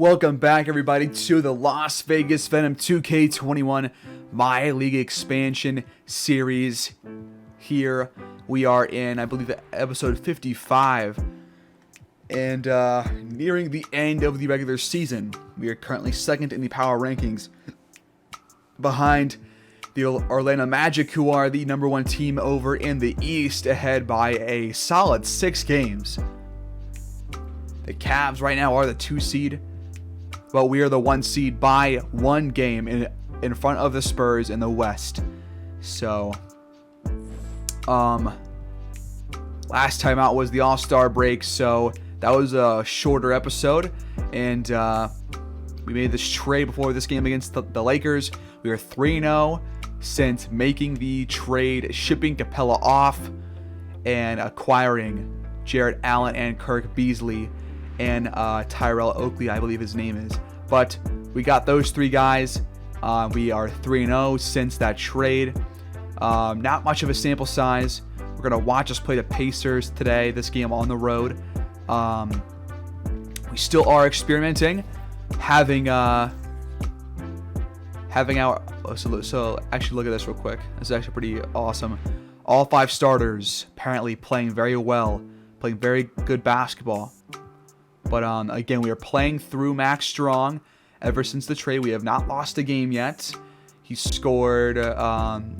Welcome back, everybody, to the Las Vegas Venom 2K21 MyLEAGUE Expansion series. Here we are in, I believe, episode 55, and nearing the end of the regular season. We are currently second in the power rankings, behind the Orlando Magic, who are the #1 team over in the East, ahead by a solid 6 games. The Cavs right now are the 2 seed. But we are the 1 seed by 1 game in front of the Spurs in the West. So, last time out was the All-Star break, so that was a shorter episode. And we made this trade before this game against the Lakers. We are 3-0 since making the trade, shipping Capella off, and acquiring Jarrett Allen and Kirk Beasley. And Tyrell Oakley, I believe his name is. But we got those 3 guys. We are 3-0 since that trade. Not much of a sample size. We're going to watch us play the Pacers today, this game on the road. We still are experimenting, having our... So actually look at this real quick. This is actually pretty awesome. All 5 starters apparently playing very well, playing very good basketball. But again, we are playing through Max Strong ever since the trade. We have not lost a game yet. He scored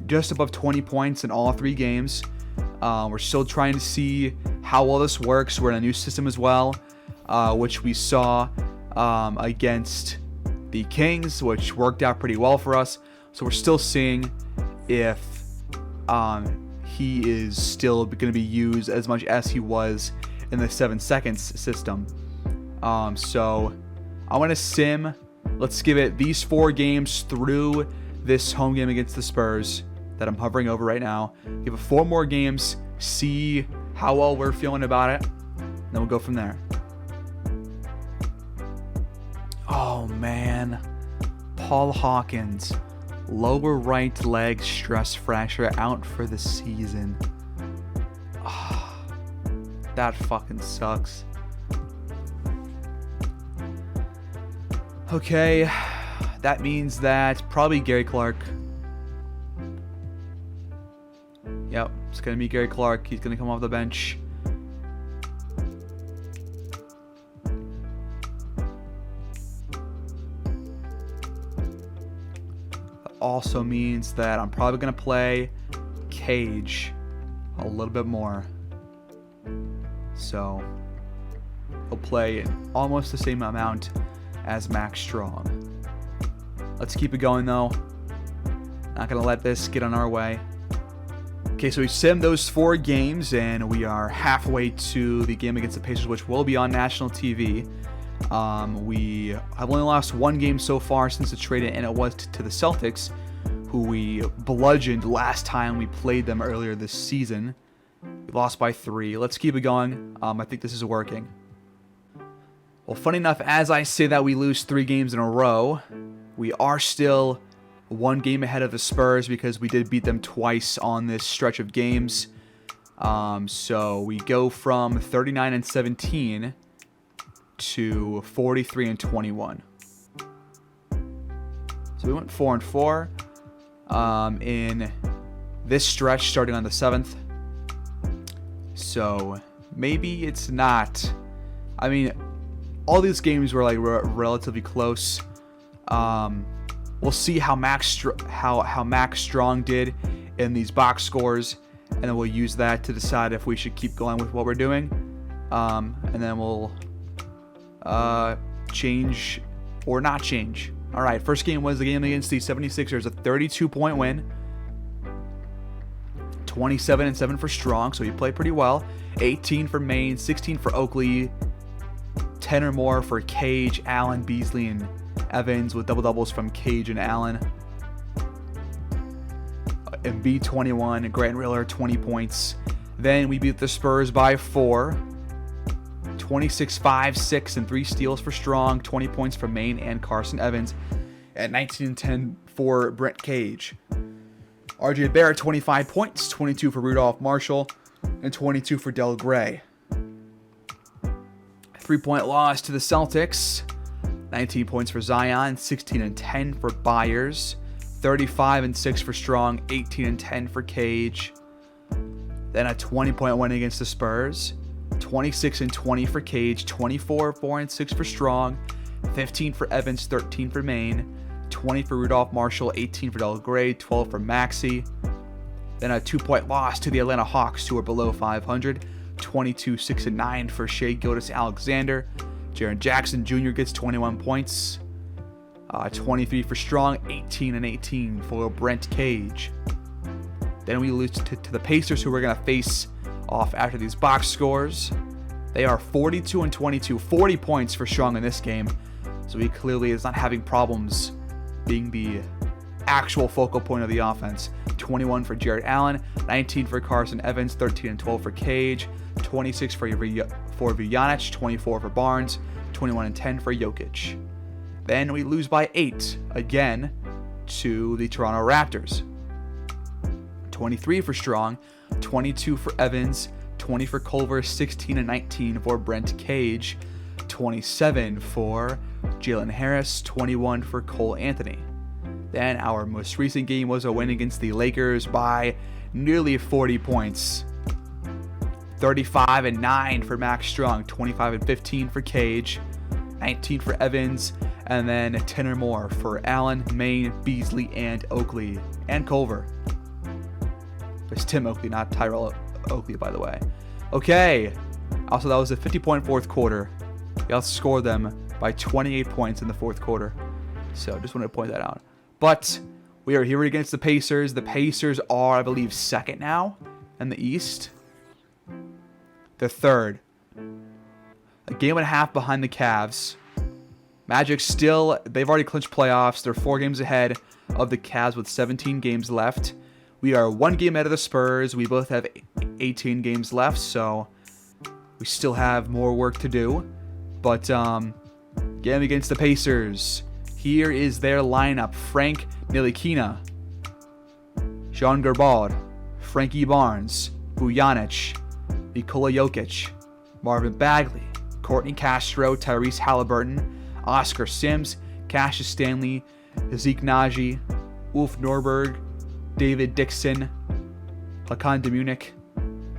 just above 20 points in all 3 games. We're still trying to see how well this works. We're in a new system as well, which we saw against the Kings, which worked out pretty well for us. So we're still seeing if he is still going to be used as much as he was in the 7 seconds system. So I want to sim. Let's give it these 4 games through this home game against the Spurs that I'm hovering over right now. Give it 4 more games, see how well we're feeling about it, and then we'll go from there. Oh man, Paul Hawkins, lower right leg stress fracture, out for the season. Oh, that fucking sucks. Okay, that means that probably Gary Clark. Yep, it's going to be Gary Clark. He's going to come off the bench. That also means that I'm probably going to play Cage a little bit more. So, he'll play almost the same amount as Max Strong. Let's keep it going though. Not gonna let this get on our way. Okay, so we simmed those 4 games and we are halfway to the game against the Pacers, which will be on national TV. We have only lost 1 game so far since the trade, and it was to the Celtics, who we bludgeoned last time we played them earlier this season. We lost by 3. Let's keep it going. I think this is working. Well, funny enough, as I say that we lose 3 games in a row, we are still 1 game ahead of the Spurs because we did beat them twice on this stretch of games. So we go from 39-17 to 43-21. So we went 4-4 in this stretch starting on the 7th. So maybe it's not... I mean... all these games were like relatively close. We'll see how Max Strong did in these box scores, and then we'll use that to decide if we should keep going with what we're doing. And then we'll change or not change. All right, first game was the game against the 76ers, a 32-point win. 27-7 for Strong, so he played pretty well. 18 for Maine, 16 for Oakley. 10 or more for Cage, Allen, Beasley, and Evans, with double-doubles from Cage and Allen. Embiid 21, Grant Riller 20 points. Then we beat the Spurs by 4. 26-5, 6, and 3 steals for Strong. 20 points from Maine and Carson Evans. At 19-10 for Brent Cage. RJ Barrett 25 points, 22 for Rudolph Marshall, and 22 for Del Gray. 3-point loss to the Celtics. 19 points for Zion, 16 and 10 for Byers, 35 and 6 for Strong, 18 and 10 for Cage. Then a 20-point win against the Spurs, 26 and 20 for Cage, 24, 4 and 6 for Strong, 15 for Evans, 13 for Maine, 20 for Rudolph Marshall, 18 for Del Gray, 12 for Maxey. Then a 2-point loss to the Atlanta Hawks, who are below 500, 22, 6 and 9 for Shea Gilgeous-Alexander. Jaren Jackson Jr. gets 21 points, 23 for Strong, 18 and 18 for Brent Cage. Then we lose to the Pacers, who we're going to face off after these box scores. They are 42 and 22, 40 points for Strong in this game. So he clearly is not having problems being the actual focal point of the offense. 21 for Jarrett Allen, 19 for Carson Evans, 13 and 12 for Cage, 26 for Vujanic, 24 for Barnes, 21 and 10 for Jokic. Then we lose by 8 again to the Toronto Raptors. 23 for Strong, 22 for Evans, 20 for Culver, 16 and 19 for Brent Cage, 27 for Jalen Harris, 21 for Cole Anthony. Then our most recent game was a win against the Lakers by nearly 40 points. 35 and 9 for Max Strong, 25 and 15 for Cage, 19 for Evans, and then 10 or more for Allen, Maine, Beasley, and Oakley, and Culver. It's Tim Oakley, not Tyrell Oakley, by the way. Okay. Also, that was a 50-point fourth quarter. We outscored them by 28 points in the fourth quarter. So, just wanted to point that out. But we are here against the Pacers. The Pacers are, I believe, second now in the East. They're third. A game and a half behind the Cavs. Magic still, they've already clinched playoffs. They're 4 games ahead of the Cavs with 17 games left. We are 1 game ahead of the Spurs. We both have 18 games left, so we still have more work to do. But game against the Pacers. Here is their lineup. Frank Ntilikina, Jean Gerbald, Frankie Barnes, Vujanic, Nikola Jokic, Marvin Bagley, Courtney Castro, Tyrese Halliburton, Oscar Sims, Cassius Stanley, Zeke Naji, Ulf Norberg, David Dixon, Hakan Demunic,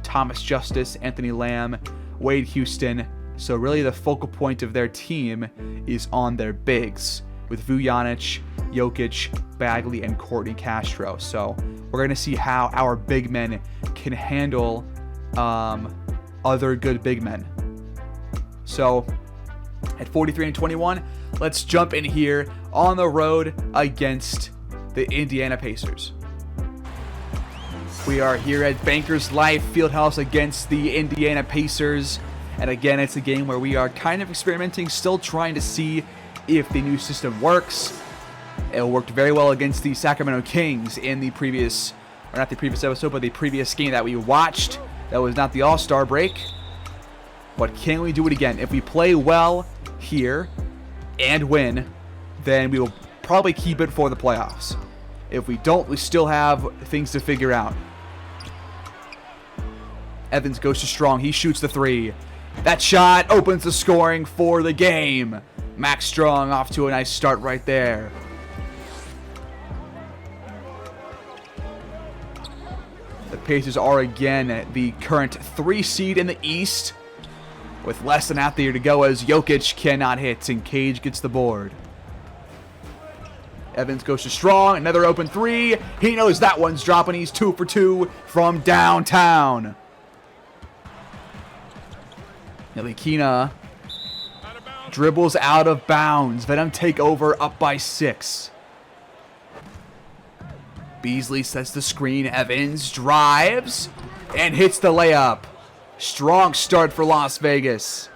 Thomas Justice, Anthony Lamb, Wade Houston. So really the focal point of their team is on their bigs with Vujanic, Jokic, Bagley, and Courtney Castro. So we're going to see how our big men can handle other good big men. So at 43 and 21, let's jump in here on the road against the Indiana Pacers. We are here at Bankers Life Fieldhouse against the Indiana Pacers. And again, it's a game where we are kind of experimenting, still trying to see if the new system works. It worked very well against the Sacramento Kings in the previous, or not the previous episode, but the previous game that we watched. That was not the All-Star break. But can we do it again? If we play well here and win, then we will probably keep it for the playoffs. If we don't, we still have things to figure out. Evans goes to Strong. He shoots the 3. That shot opens the scoring for the game. Max Strong off to a nice start right there. The Pacers are again the current 3 seed in the East with less than half the year to go as Jokic cannot hit and Cage gets the board. Evans goes to Strong. Another open 3. He knows that one's dropping. He's 2 for 2 from downtown. Ntilikina dribbles out of bounds. Venom take over up by 6. Beasley sets the screen. Evans drives and hits the layup. Strong start for Las Vegas.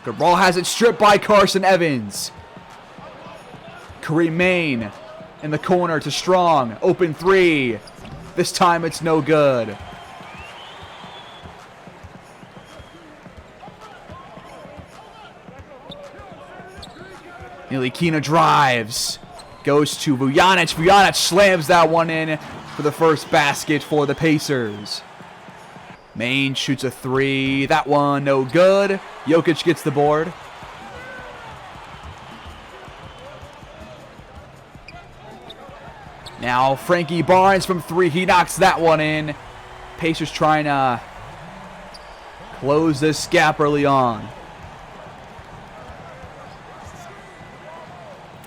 Cabral has it stripped by Carson Evans. Kareem Maine in the corner to Strong. Open 3. This time it's no good. Ntilikina drives. Goes to Vujanic. Vujanic slams that one in for the first basket for the Pacers. Main shoots a three. That one no good. Jokic gets the board. Now Frankie Barnes from three. He knocks that one in. Pacers trying to close this gap early on.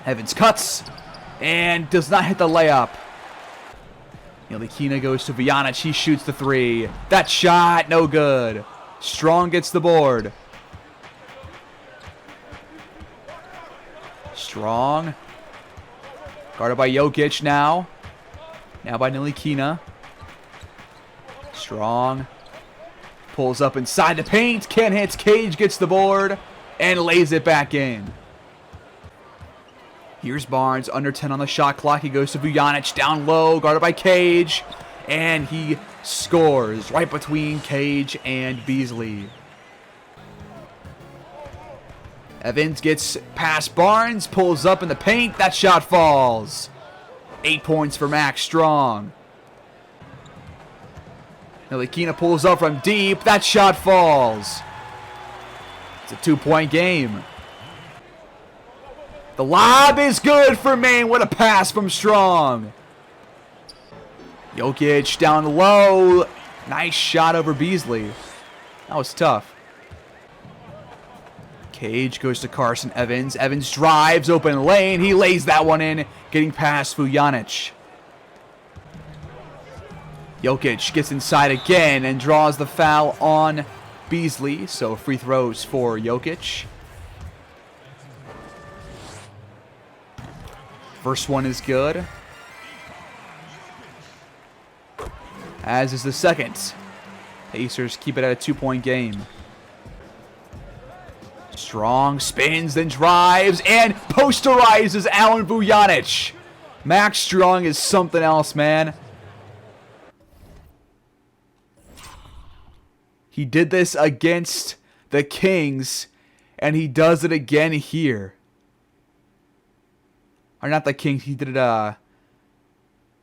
Evans cuts and does not hit the layup. Ntilikina goes to Vujanic. He shoots the three. That shot, no good. Strong gets the board. Strong. Guarded by Jokic now. Now by Ntilikina. Strong. Pulls up inside the paint. Can't hit. Cage gets the board and lays it back in. Here's Barnes, under 10 on the shot clock. He goes to Vujanic, down low, guarded by Cage. And he scores right between Cage and Beasley. Evans gets past Barnes, pulls up in the paint. That shot falls. 8 points for Max Strong. Ntilikina pulls up from deep. That shot falls. It's a 2-point game. The lob is good for Maine. What a pass from Strong. Jokic down low. Nice shot over Beasley. That was tough. Cage goes to Carson Evans. Evans drives, open lane. He lays that one in, getting past Vujanic. Jokic gets inside again and draws the foul on Beasley. So free throws for Jokic. First one is good. As is the second. Pacers keep it at a 2-point game. Strong spins, then drives, and posterizes Allen Vujanic. Max Strong is something else, man. He did this against the Kings, and he does it again here. Or not the Kings, he did it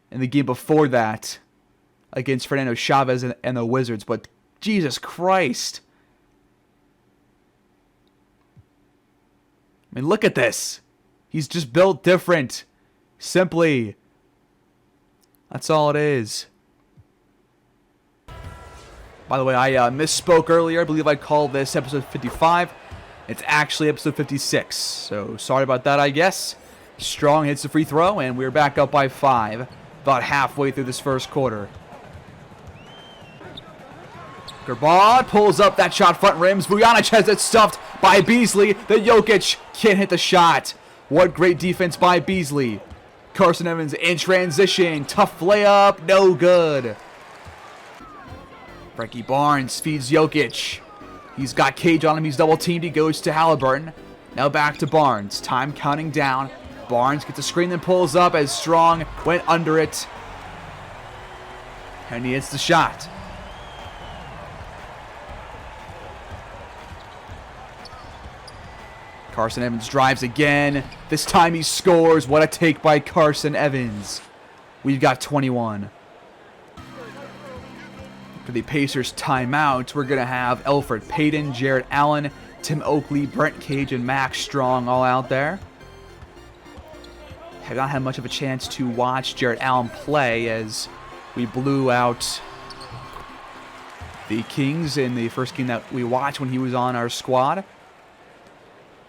in the game before that against Fernando Chavez and the Wizards. But Jesus Christ. I mean, look at this. He's just built different. Simply. That's all it is. By the way, I misspoke earlier. I believe I called this episode 55. It's actually episode 56. So sorry about that, I guess. Strong hits the free throw, and we're back up by 5. About halfway through this first quarter. Gerbod pulls up that shot, front rims. Vujanic has it stuffed by Beasley. The Jokic can't hit the shot. What great defense by Beasley. Carson Evans in transition. Tough layup. No good. Frankie Barnes feeds Jokic. He's got Cage on him. He's double teamed. He goes to Halliburton. Now back to Barnes. Time counting down. Barnes gets a screen and pulls up as Strong went under it. And he hits the shot. Carson Evans drives again. This time he scores. What a take by Carson Evans. We've got 21. For the Pacers timeout, we're going to have Elfrid Payton, Jarrett Allen, Tim Oakley, Brent Cage, and Max Strong all out there. Have not had much of a chance to watch Jarrett Allen play as we blew out the Kings in the first game that we watched when he was on our squad.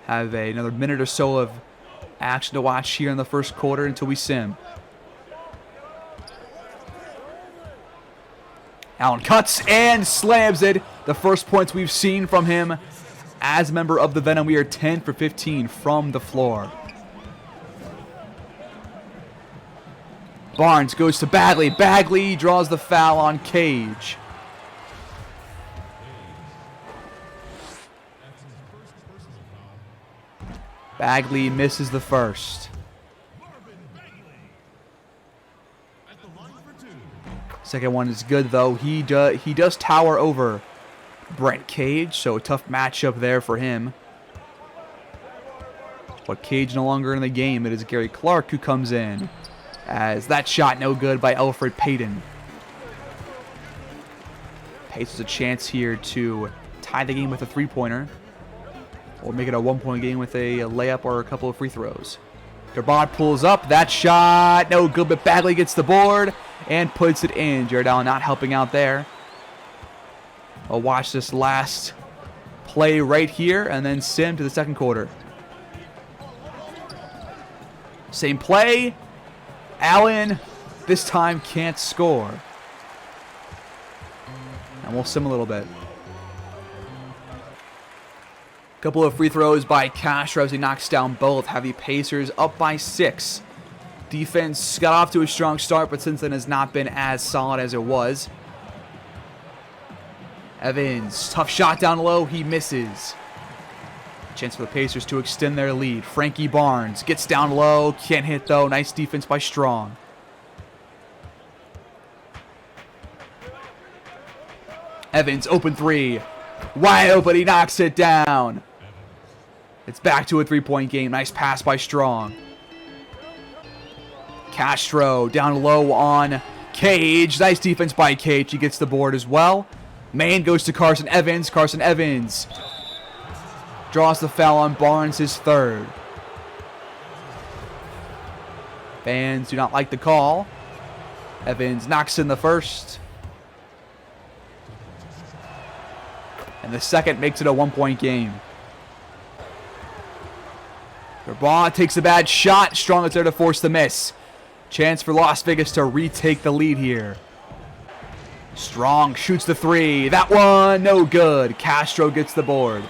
Have another minute or so of action to watch here in the first quarter until we sim. Allen cuts and slams it. The first points we've seen from him as a member of the Venom. We are 10 for 15 from the floor. Barnes goes to Bagley. Bagley draws the foul on Cage. Bagley misses the first. Second one is good, though. He does tower over Brent Cage, so a tough matchup there for him. But Cage no longer in the game. It is Gary Clark who comes in. As that shot no good by Elfrid Payton. Pacers a chance here to tie the game with a three-pointer, or make it a one-point game with a layup or a couple of free throws. Gerbod pulls up. That shot, no good, but Bagley gets the board and puts it in. Jared Allen not helping out there. I'll watch this last play right here, and then sim to the second quarter. Same play. Allen this time can't score. And we'll sim a little bit. Couple of free throws by Castro as he knocks down both. Have the Pacers up by 6. Defense got off to a strong start, but since then has not been as solid as it was. Evans, tough shot down low. He misses. Chance for the Pacers to extend their lead. Frankie Barnes gets down low. Can't hit though. Nice defense by Strong. Evans, open three. Wide open. He knocks it down. It's back to a three-point game. Nice pass by Strong. Castro down low on Cage. Nice defense by Cage. He gets the board as well. Main goes to Carson Evans. Carson Evans draws the foul on Barnes, his third. Fans do not like the call. Evans knocks in the first. And the second makes it a one-point game. Gerbod takes a bad shot. Strong is there to force the miss. Chance for Las Vegas to retake the lead here. Strong shoots the three. That one, no good. Castro gets the board.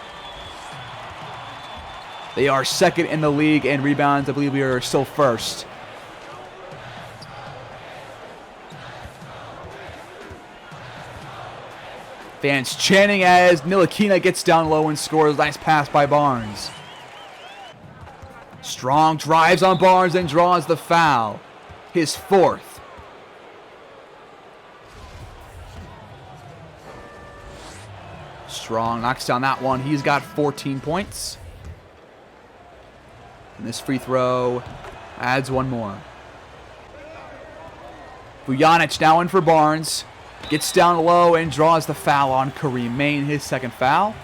They are second in the league in rebounds. I believe we are still first. Fans chanting as Ntilikina gets down low and scores. Nice pass by Barnes. Strong drives on Barnes and draws the foul. His fourth. Strong knocks down that one. He's got 14 points. And this free throw adds one more. Vujanic now in for Barnes. Gets down low and draws the foul on Kareem Main, his second foul.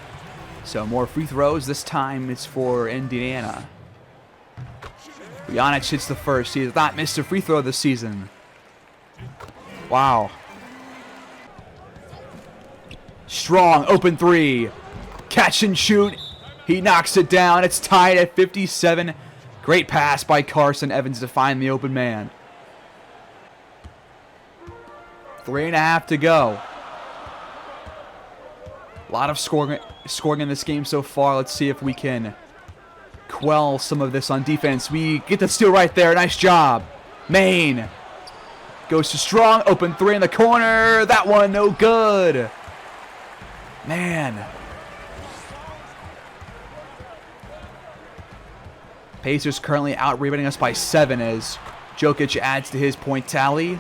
So more free throws. This time it's for Indiana. Vujanic hits the first. He has not missed a free throw this season. Wow. Strong, open three. Catch and shoot. He knocks it down. It's tied at 57. Great pass by Carson Evans to find the open man. 3.5 to go. A lot of scoring in this game so far. Let's see if we can quell some of this on defense. We get the steal right there. Nice job. Main goes to Strong. Open three in the corner. That one no good. Man. Pacers currently out-rebounding us by 7 as Jokic adds to his point tally.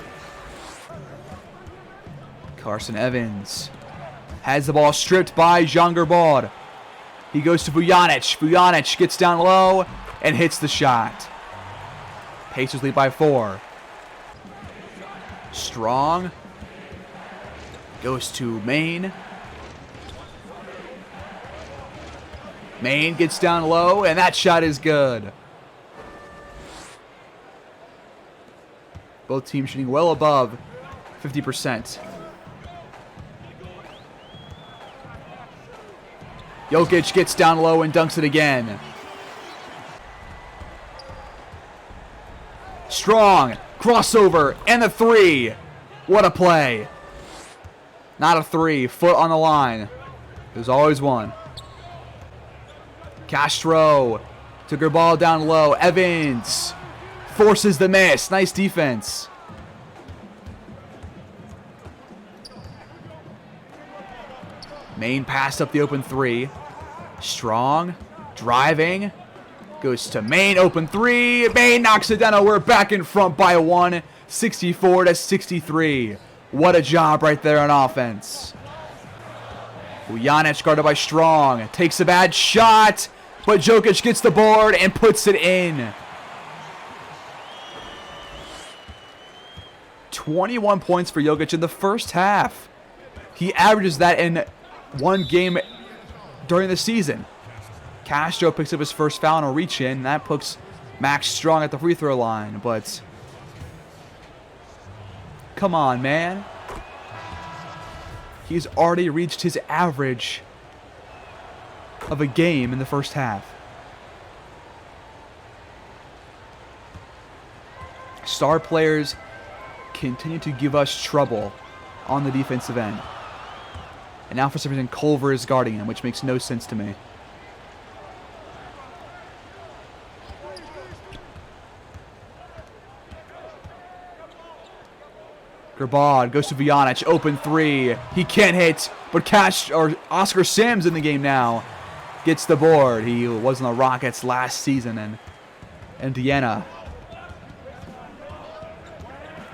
Carson Evans has the ball stripped by Jean Gerbod. He goes to Vujanic. Vujanic gets down low and hits the shot. Pacers lead by 4. Strong goes to Main. Main gets down low, and that shot is good. Both teams shooting well above 50%. Jokic gets down low and dunks it again. Strong, crossover, and the three. What a play. Not a three, foot on the line. There's always one. Castro took her ball down low. Evans forces the miss. Nice defense. Main passed up the open three. Strong driving. Goes to Main. Open three. Main knocks it down. We're back in front by 1. 64 to 63. What a job right there on offense. Vujanic guarded by Strong. Takes a bad shot. But Jokic gets the board and puts it in. 21 points for Jokic in the first half. He averages that in one game during the season. Castro picks up his first foul and a reach in. That puts Max Strong at the free throw line, but come on, man. He's already reached his average of a game in the first half. Star players continue to give us trouble on the defensive end. And now for some reason Culver is guarding him, which makes no sense to me. Gerbad goes to Vjanic, open three. He can't hit, but Oscar Sims in the game now gets the board. He was on the Rockets last season, and Indiana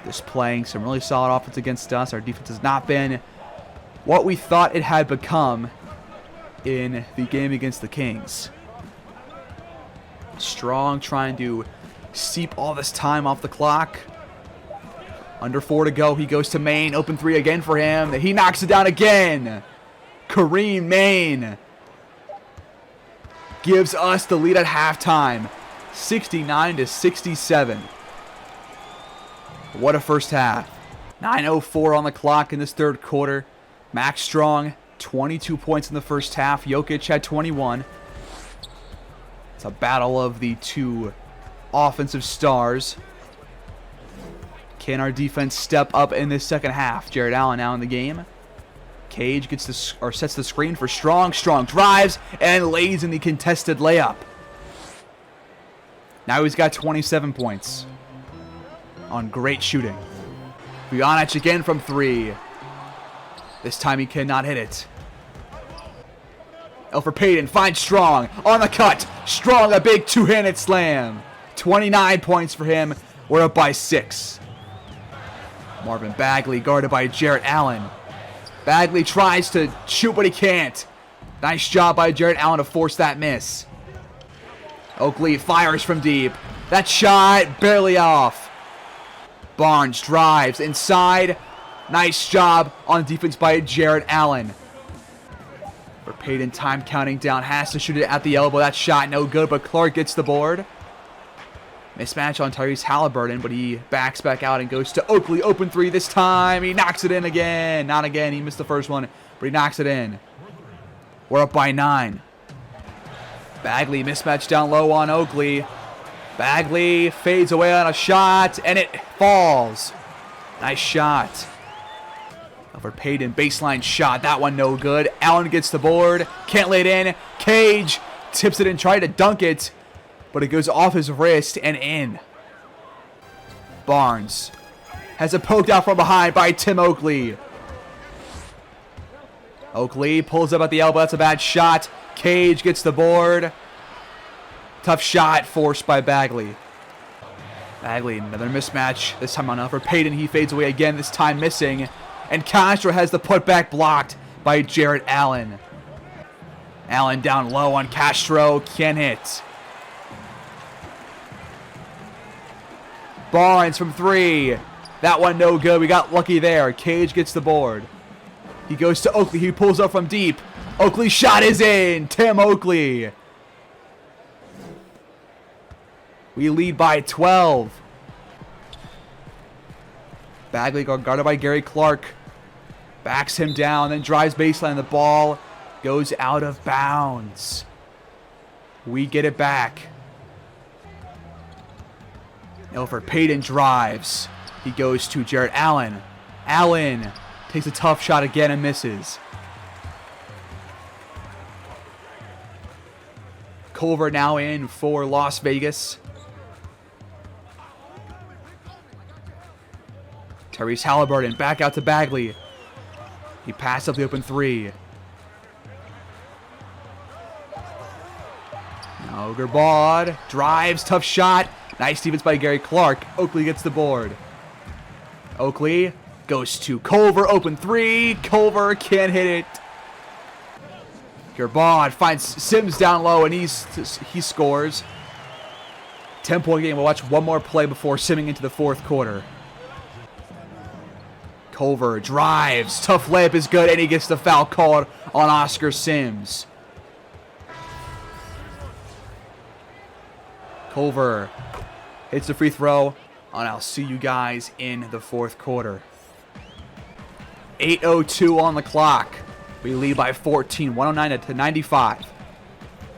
just playing some really solid offense against us. Our defense has not been what we thought it had become in the game against the Kings. Strong trying to seep all this time off the clock. Under 4 to go. He goes to Maine. Open three again for him. He knocks it down again. Kareem Maine gives us the lead at halftime. 69-67. What a first half. 9:04 on the clock in this third quarter. Max Strong, 22 points in the first half. Jokic had 21. It's a battle of the two offensive stars. Can our defense step up in this second half? Jared Allen now in the game. Cage gets sets the screen for Strong. Strong drives and lays in the contested layup. Now he's got 27 points on great shooting. Vjanic again from 3. This time he cannot hit it. Elfrid Payton finds Strong on the cut. Strong, a big two-handed slam. 29 points for him. We're up by 6. Marvin Bagley guarded by Jarrett Allen. Bagley tries to shoot, but he can't. Nice job by Jarrett Allen to force that miss. Oakley fires from deep. That shot barely off. Barnes drives inside. Nice job on defense by Jarrett Allen. For Payton, time counting down. Has to shoot it at the elbow. That shot no good, but Clark gets the board. Mismatch on Tyrese Halliburton, but he backs back out and goes to Oakley. Open three this time. He knocks it in again. Not again. He missed the first one, but he knocks it in. We're up by 9. Bagley mismatch down low on Oakley. Bagley fades away on a shot, and it falls. Nice shot. Over Payton, baseline shot. That one no good. Allen gets the board. Can't lay it in. Cage tips it and tried to dunk it, but it goes off his wrist and in. Barnes has it poked out from behind by Tim Oakley. Oakley pulls up at the elbow. That's a bad shot. Cage gets the board. Tough shot forced by Bagley. Bagley, another mismatch. This time on Elfrid Payton. He fades away again, this time missing. And Castro has the putback blocked by Jarrett Allen. Allen down low on Castro. Can't hit. Barnes from 3. That one no good. We got lucky there. Cage gets the board. He goes to Oakley. He pulls up from deep. Oakley's shot is in. Tim Oakley. We lead by 12. Bagley guarded by Gary Clark. Backs him down, then drives baseline. The ball goes out of bounds. We get it back. Elfrid Payton drives. He goes to Jarrett Allen. Allen takes a tough shot again and misses. Culver now in for Las Vegas. Tyrese Halliburton back out to Bagley. He passed up the open 3. Now Gerbad drives, tough shot. Nice defense by Gary Clark. Oakley gets the board. Oakley goes to Culver, open 3. Culver can't hit it. Gerbad finds Sims down low, and he scores. 10-point game. We'll watch one more play before simming into the fourth quarter. Culver drives. Tough layup is good, and he gets the foul called on Oscar Sims. Culver hits the free throw, and I'll see you guys in the fourth quarter. 8:02 on the clock. We lead by 14, 109 to 95.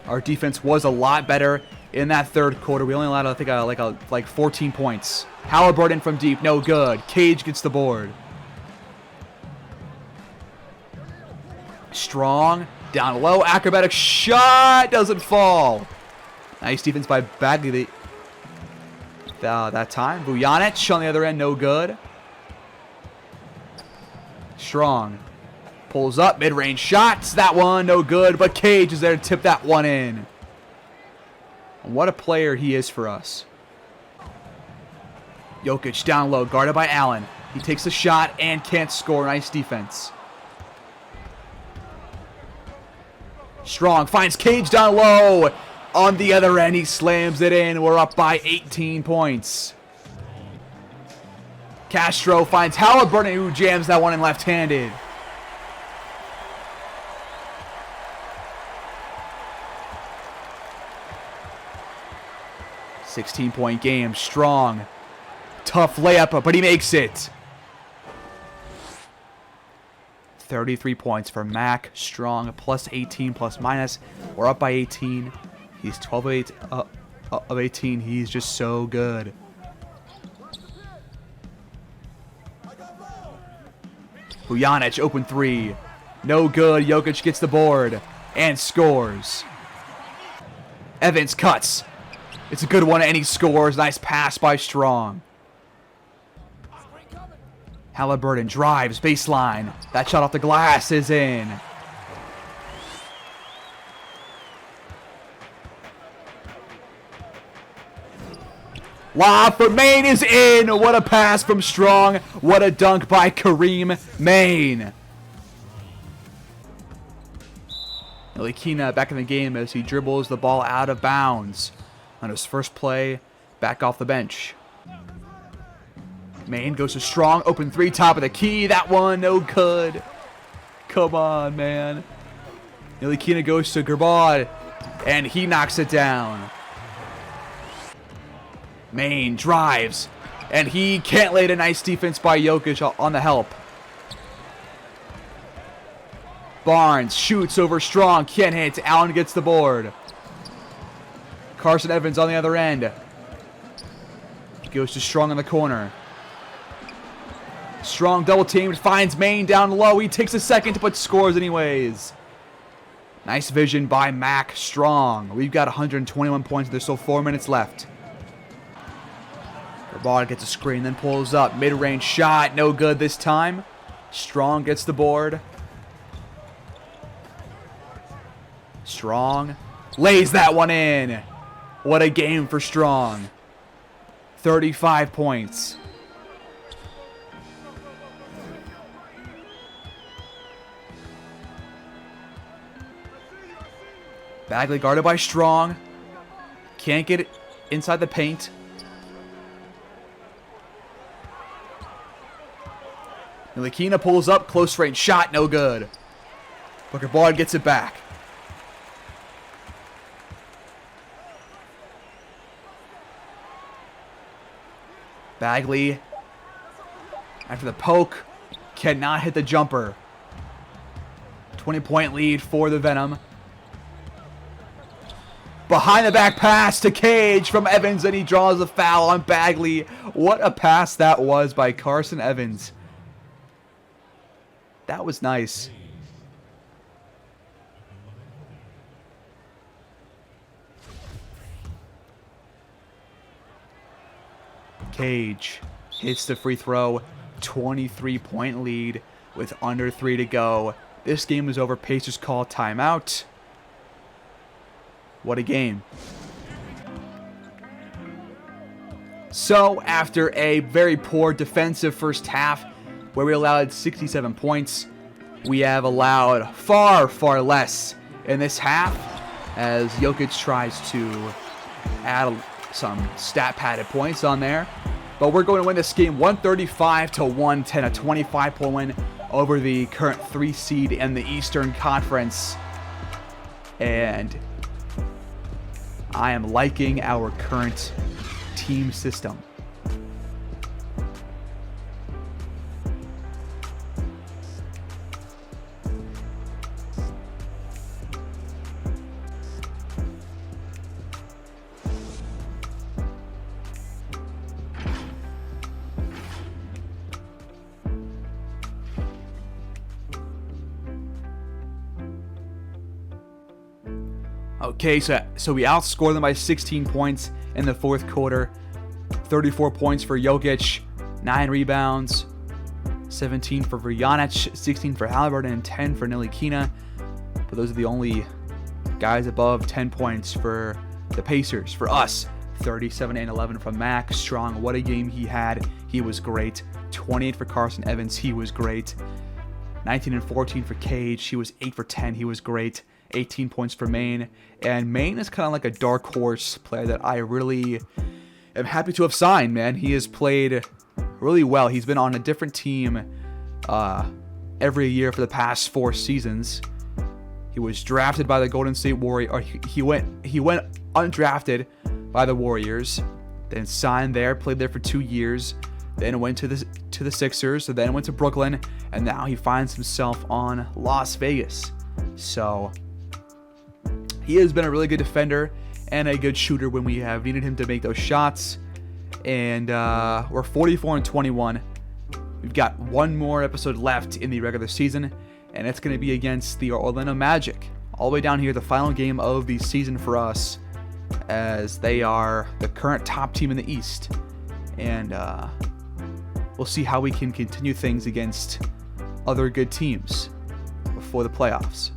Our defense was a lot better in that third quarter. We only allowed, I think, like 14 points. Halliburton from deep, no good. Cage gets the board. Strong, down low, acrobatic shot, doesn't fall. Nice defense by Bagley that time. Vujanic on the other end, no good. Strong pulls up, mid-range shots. That one, no good, but Cage is there to tip that one in. And what a player he is for us. Jokic down low, guarded by Allen. He takes the shot and can't score. Nice defense. Strong finds Cage down low. On the other end, he slams it in. We're up by 18 points. Castro finds Halliburton, who jams that one in left-handed. $16-point game. Strong. Tough layup, but he makes it. 33 points for Mac. Strong, plus 18, plus minus. We're up by 18. He's 12 of 18. He's just so good. Vujanic, open three. No good. Jokic gets the board and scores. Evans cuts. It's a good one, and he scores. Nice pass by Strong. Halliburton drives, baseline. That shot off the glass is in. Lob for Maine is in. What a pass from Strong. What a dunk by Kareem Maine. Ntilikina back in the game as he dribbles the ball out of bounds on his first play back off the bench. Maine goes to Strong. Open three, top of the key. That one, no good. Come on, man. Ntilikina goes to Gerbad, and he knocks it down. Maine drives, and he can't lay it. A nice defense by Jokic on the help. Barnes shoots over Strong. Can't hit. Allen gets the board. Carson Evans on the other end. Goes to Strong in the corner. Strong double teamed. Finds Maine down low. He takes a second, but scores anyways. Nice vision by Mac Strong. We've got 121 points. There's still 4 minutes left. Gerbad gets a screen, then pulls up. Mid-range shot. No good this time. Strong gets the board. Strong lays that one in. What a game for Strong. 35 points. Bagley guarded by Strong. Can't get it inside the paint. Ntilikina pulls up. Close range shot. No good. Booker Bard gets it back. Bagley, after the poke, cannot hit the jumper. 20-point lead for the Venom. Behind the back pass to Cage from Evans, and he draws a foul on Bagley. What a pass that was by Carson Evans. That was nice. Cage hits the free throw. 23-point lead with under 3 to go. This game is over. Pacers call timeout. What a game. So, after a very poor defensive first half, where we allowed 67 points, we have allowed far, far less in this half, as Jokic tries to add some stat-padded points on there. But we're going to win this game 135-110, a 25-point win over the current 3 seed in the Eastern Conference. And I am liking our current team system. Okay, so we outscored them by 16 points in the fourth quarter. 34 points for Jokic, 9 rebounds, 17 for Vrjanic, 16 for Halliburton, and 10 for Ntilikina. But those are the only guys above 10 points for the Pacers. For us, 37 and 11 from Max Strong. What a game he had. He was great. 28 for Carson Evans. He was great. 19 and 14 for Cage. He was 8 for 10. He was great. 18 points for Maine. And Maine is kind of like a dark horse player that I really am happy to have signed, man. He has played really well. He's been on a different team every year for the past 4 seasons. He was drafted by the Golden State Warriors. Or he went undrafted by the Warriors, then signed there, played there for 2 years, then went to the Sixers, so then went to Brooklyn, and now he finds himself on Las Vegas. So he has been a really good defender and a good shooter when we have needed him to make those shots. And we're 44 and 21. We've got one more episode left in the regular season, and it's going to be against the Orlando Magic. All the way down here, the final game of the season for us, as they are the current top team in the East. And we'll see how we can continue things against other good teams before the playoffs.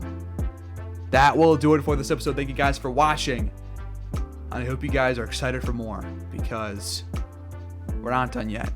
That will do it for this episode. Thank you guys for watching. I hope you guys are excited for more, because we're not done yet.